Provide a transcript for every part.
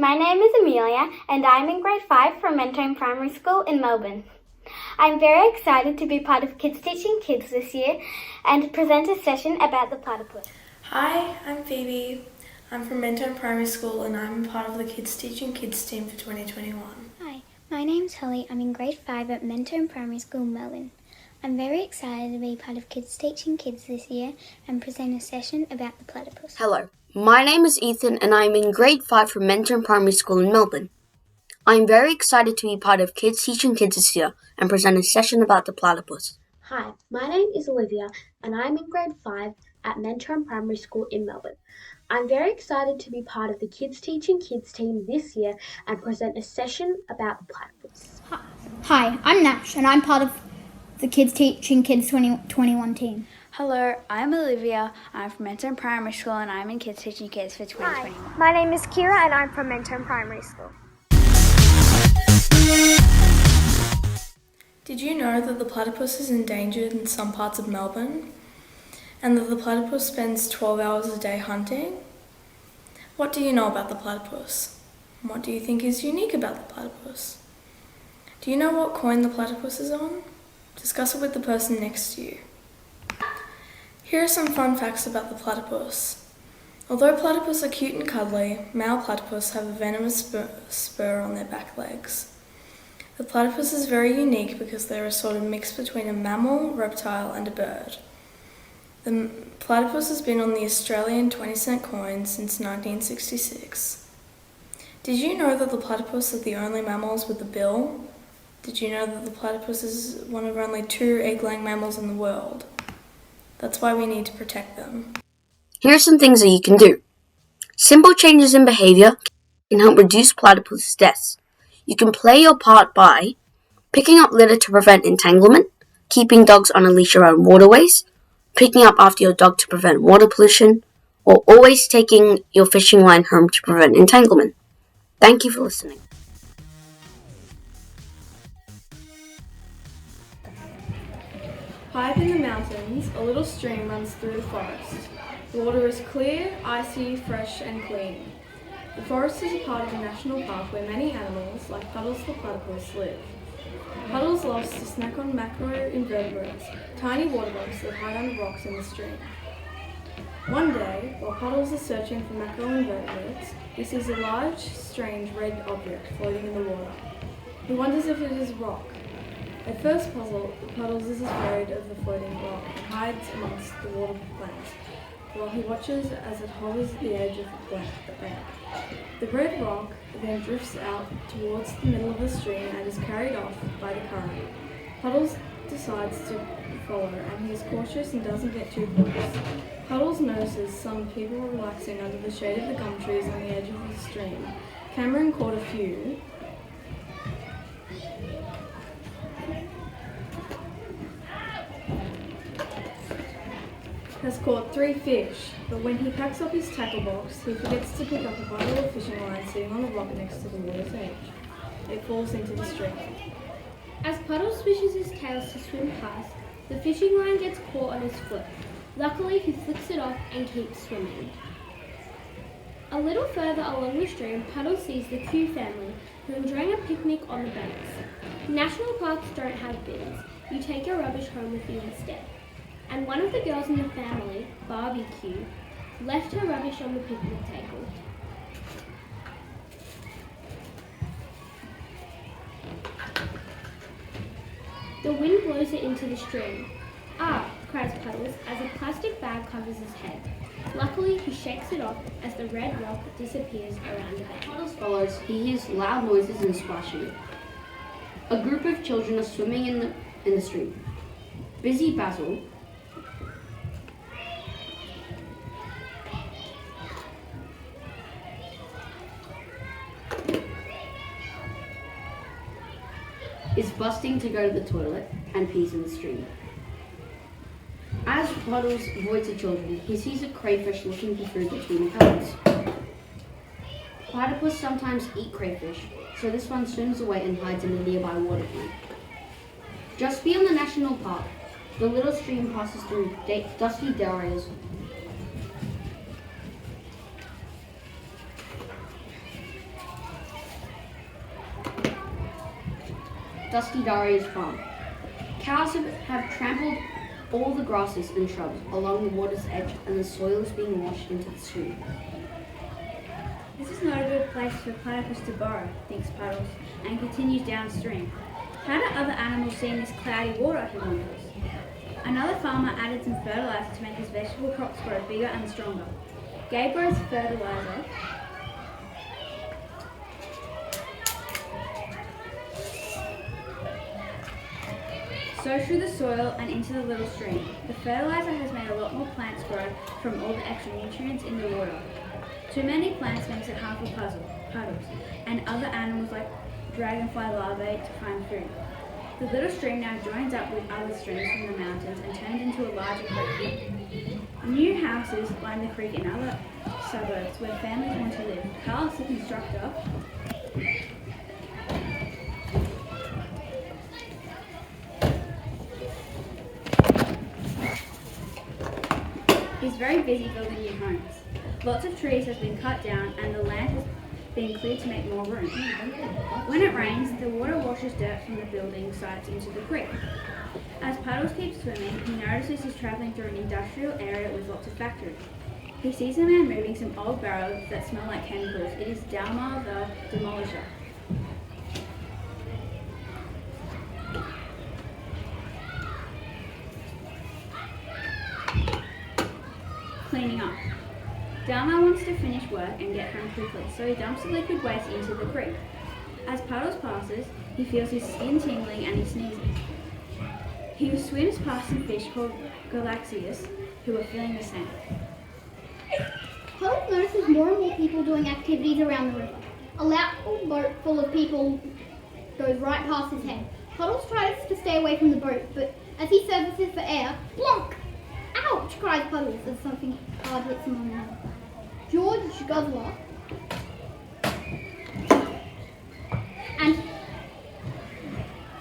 My name is Amelia and I'm in grade 5 from Mentone Primary School in Melbourne. I'm very excited to be part of Kids Teaching Kids this year and present a session about the platypus. Hi, I'm Phoebe. I'm from Mentone Primary School and I'm part of the Kids Teaching Kids team for 2021. Hi, my name's Holly. I'm in grade 5 at Mentone Primary School, Melbourne. I'm very excited to be part of Kids Teaching Kids this year and present a session about the platypus. Hello, my name is Ethan and I'm in grade 5 from Mentone Primary School in Melbourne. I'm very excited to be part of Kids Teaching Kids this year and present a session about the platypus. Hi, my name is Olivia and I'm in grade 5 at Mentone Primary School in Melbourne. I'm very excited to be part of the Kids Teaching Kids team this year and present a session about the platypus. Hi, I'm Nash and I'm part of the Kids Teaching Kids 2021 team. Hello, I'm Olivia. I'm from Mentone Primary School and I'm in Kids Teaching Kids for 2021. Hi, my name is Kira and I'm from Mentone Primary School. Did you know that the platypus is endangered in some parts of Melbourne? And that the platypus spends 12 hours a day hunting? What do you know about the platypus? What do you think is unique about the platypus? Do you know what coin the platypus is on? Discuss it with the person next to you. Here are some fun facts about the platypus. Although platypus are cute and cuddly, male platypus have a venomous spur on their back legs. The platypus is very unique because they're a sort of mix between a mammal, reptile and a bird. The platypus has been on the Australian 20-cent coin since 1966. Did you know that the platypus are the only mammals with a bill? Did you know that the platypus is one of only 2 egg-laying mammals in the world? That's why we need to protect them. Here are some things that you can do. Simple changes in behavior can help reduce platypus deaths. You can play your part by picking up litter to prevent entanglement, keeping dogs on a leash around waterways, picking up after your dog to prevent water pollution, or always taking your fishing line home to prevent entanglement. Thank you for listening. High up in the mountains, a little stream runs through the forest. The water is clear, icy, fresh and clean. The forest is a part of a national park where many animals, like Puddles the platypus, live. Puddles loves to snack on macroinvertebrates, tiny water bugs that hide under rocks in the stream. One day, while Puddles is searching for macroinvertebrates, he sees a large, strange red object floating in the water. He wonders if it is a rock. At first Puddles is afraid of the floating rock and hides amongst the water plants, while he watches as it hovers at the edge of the bank. The red rock then drifts out towards the middle of the stream and is carried off by the current. Puddles decides to follow, and he is cautious and doesn't get too close. Puddles notices some people relaxing under the shade of the gum trees on the edge of the stream. Cameron caught a few. Has caught 3 fish, but when he packs up his tackle box, he forgets to pick up a bundle of fishing line sitting on a rock next to the water's edge. It falls into the stream. As Puddles swishes his tails to swim past, the fishing line gets caught on his foot. Luckily, he flicks it off and keeps swimming. A little further along the stream, Puddles sees the Q family, who are enjoying a picnic on the banks. National parks don't have bins. You take your rubbish home with you instead. And one of the girls in the family, Barbie Q, left her rubbish on the picnic table. The wind blows it into the stream. Ah, cries Puddles as a plastic bag covers his head. Luckily, he shakes it off as the red rock disappears around the bank. Puddles follows, he hears loud noises and splashing. A group of children are swimming in the stream. Busy Basil is busting to go to the toilet and pees in the stream. As Puddles avoids the children, he sees a crayfish looking for food between the pebbles. Platypus sometimes eat crayfish, so this one swims away and hides in a nearby water pond. Just beyond the national park, the little stream passes through dusty areas Dusty Daria's farm. Cows have trampled all the grasses and shrubs along the water's edge, and the soil is being washed into the stream. This is not a good place for platypus to burrow, thinks Puddles, and continues downstream. How do other animals see in this cloudy water, he wonders. Another farmer added some fertilizer to make his vegetable crops grow bigger and stronger. Gabriel's fertilizer sows through the soil and into the little stream. The fertilizer has made a lot more plants grow from all the extra nutrients in the water. Too many plants makes it hard for Puddles and other animals like dragonfly larvae to find food. The little stream now joins up with other streams from the mountains and turns into a larger creek. New houses line the creek in other suburbs where families want to live. Carlos, the constructor, is very busy building new homes. Lots of trees have been cut down and the land has been cleared to make more room. When it rains, the water washes dirt from the building sites into the creek. As Puddles keeps swimming, he notices he's travelling through an industrial area with lots of factories. He sees a man moving some old barrels that smell like chemicals. It is Dalmar the Demolisher. Cleaning up. Dalmar wants to finish work and get home quickly, so he dumps the liquid waste into the creek. As Puddles passes, he feels his skin tingling and he sneezes. He swims past some fish called Galaxius, who are feeling the same. Puddles notices more and more people doing activities around the river. A loud boat full of people goes right past his head. Puddles tries to stay away from the boat, but as he surfaces for air, plonk! Ouch! Cries Puddles as something hard hits him on the head. George Guzzler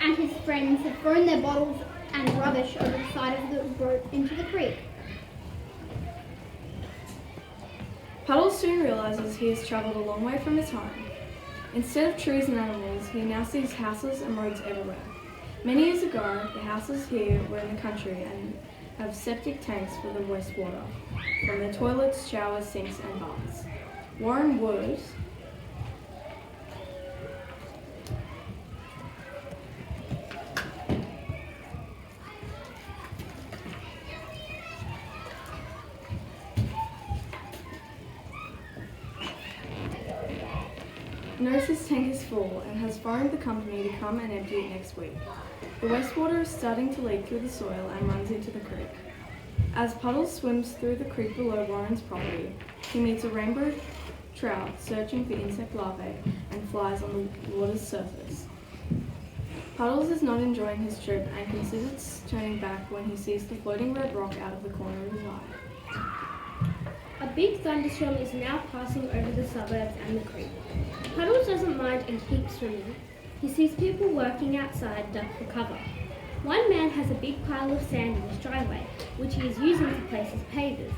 and his friends have thrown their bottles and rubbish over the side of the boat into the creek. Puddles soon realises he has travelled a long way from his home. Instead of trees and animals, he now sees houses and roads everywhere. Many years ago, the houses here were in the country and have septic tanks for the wastewater, from the toilets, showers, sinks and baths. Warren Wood knows his tank is full and has phoned the company to come and empty it next week. The wastewater is starting to leak through the soil and runs into the creek. As Puddles swims through the creek below Warren's property, he meets a rainbow trout searching for insect larvae and flies on the water's surface. Puddles is not enjoying his trip and considers turning back when he sees the floating red rock out of the corner of his eye. A big thunderstorm is now passing over the suburbs and the creek. Puddles doesn't mind and keeps swimming. He sees people working outside duck for cover. One man has a big pile of sand in his driveway, which he is using to place his pavers.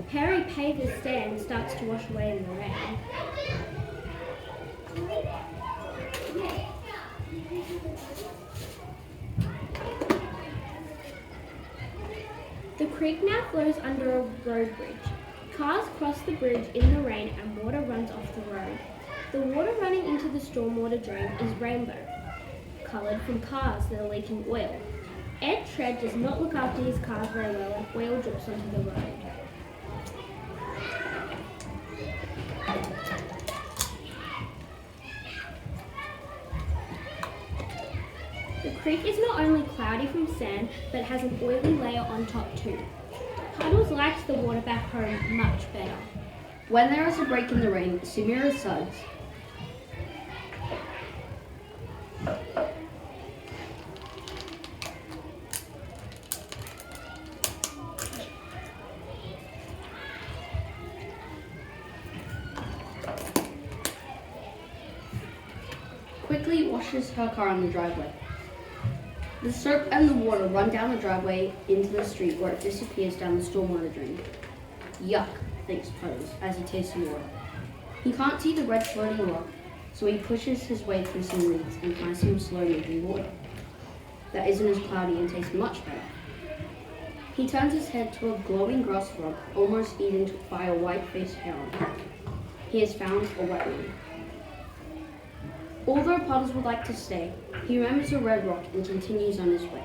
Perry Paver's stand starts to wash away in the rain. The creek now flows under a road bridge. Cars cross the bridge in the rain and water runs off the road. The water running into the stormwater drain is rainbow, coloured from cars that are leaking oil. Ed Shred does not look after his cars very well and oil drips onto the road. The creek is not only cloudy from sand, but has an oily layer on top too. Puddles likes the water back home much better. When there is a break in the rain, Samira suds. Quickly washes her car on the driveway. The soap and the water run down the driveway into the street where it disappears down the stormwater drain. Yuck, thinks Puddles as he tastes the water. He can't see the red floating rock, so he pushes his way through some reeds and finds some slow-moving water. that isn't as cloudy and tastes much better. He turns his head to a glowing grass rock, almost eaten by a white-faced heron. He has found a wetland. Although Puddles would like to stay, he remembers a red rock and continues on his way.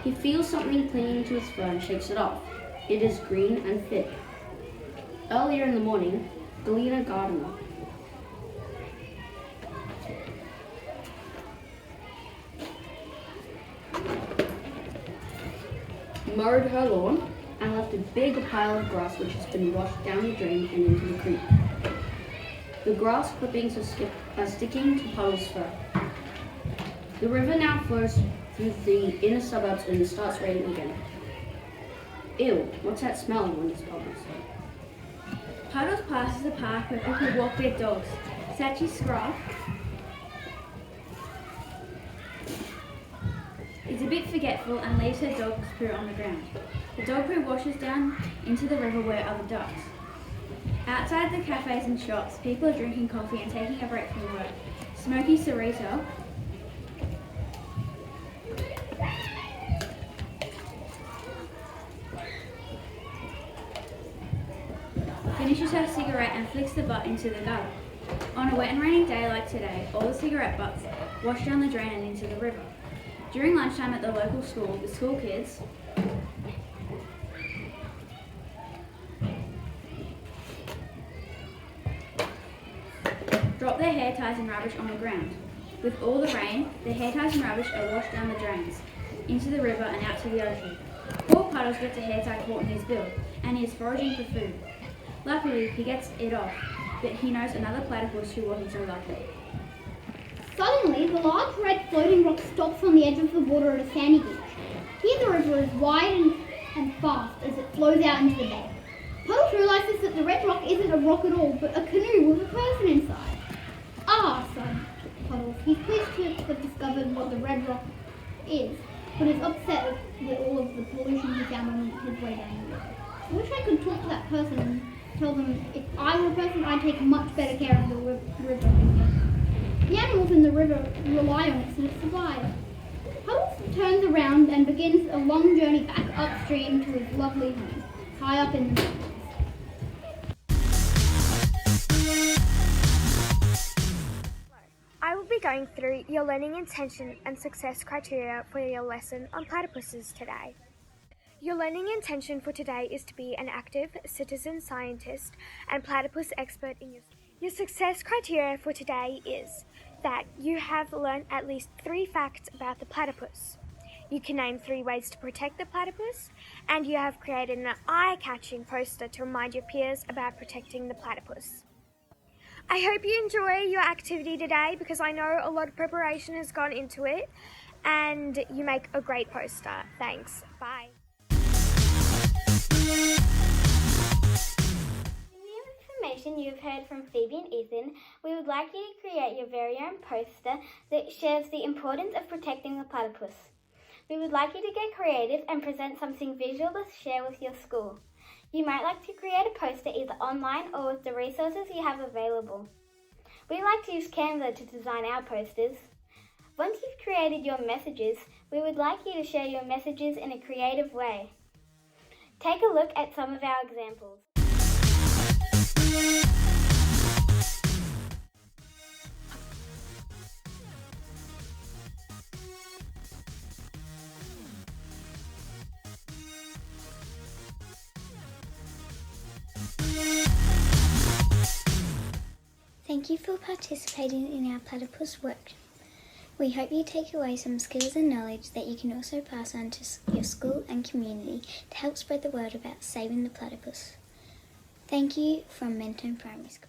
He feels something clinging to his fur and shakes it off. It is green and thick. Earlier in the morning, Galena Gardner mowed her lawn and left a big pile of grass which has been washed down the drain and into the creek. The grass clippings are sticking to Puddles' fur. The river now flows through the inner suburbs and starts raining again. Ew, what's that smell? Wonders Puddles. Puddles passes a park where people walk their dogs. Sachi Scruff is a bit forgetful and leaves her dog's poo on the ground. The dog poo washes down into the river where other dogs. Outside the cafes and shops, people are drinking coffee and taking a break from work. Smokey Sarita finishes her cigarette and flicks the butt into the gutter. On a wet and raining day like today, all the cigarette butts wash down the drain and into the river. During lunchtime at the local school, the school kids drop their hair ties and rubbish on the ground. With all the rain, the hair ties and rubbish are washed down the drains, into the river and out to the ocean. Poor Puddles gets a hair tie caught in his bill, and he is foraging for food. Luckily, he gets it off, but he knows another platypus who wasn't so lucky. Suddenly, the large red floating rock stops on the edge of the water at a sandy beach. Here the river is wide and fast as it flows out into the bay. Puddles realises that the red rock isn't a rock at all, but a canoe with a person inside. Ah, sighed Puddles. He's pleased to have discovered what the red rock is, but is upset with all of the pollution he found on his way down the river. I wish I could talk to that person and tell them if I were a person, I'd take much better care of the river. The animals in the river rely on it to survive. Puddles turns around and begins a long journey back upstream to his lovely home, high up in the mountains. I will be going through your learning intention and success criteria for your lesson on platypuses today. Your learning intention for today is to be an active citizen scientist and platypus expert in your success criteria for today is that you have learned at least 3 facts about the platypus. You can name 3 ways to protect the platypus, and you have created an eye-catching poster to remind your peers about protecting the platypus. I hope you enjoy your activity today because I know a lot of preparation has gone into it and you make a great poster. Thanks. Bye. Information you've heard from Phoebe and Ethan, we would like you to create your very own poster that shares the importance of protecting the platypus. We would like you to get creative and present something visual to share with your school. You might like to create a poster either online or with the resources you have available. We like to use Canva to design our posters. Once you've created your messages, we would like you to share your messages in a creative way. Take a look at some of our examples. Thank you for participating in our platypus work. We hope you take away some skills and knowledge that you can also pass on to your school and community to help spread the word about saving the platypus. Thank you from Mentone Primary School.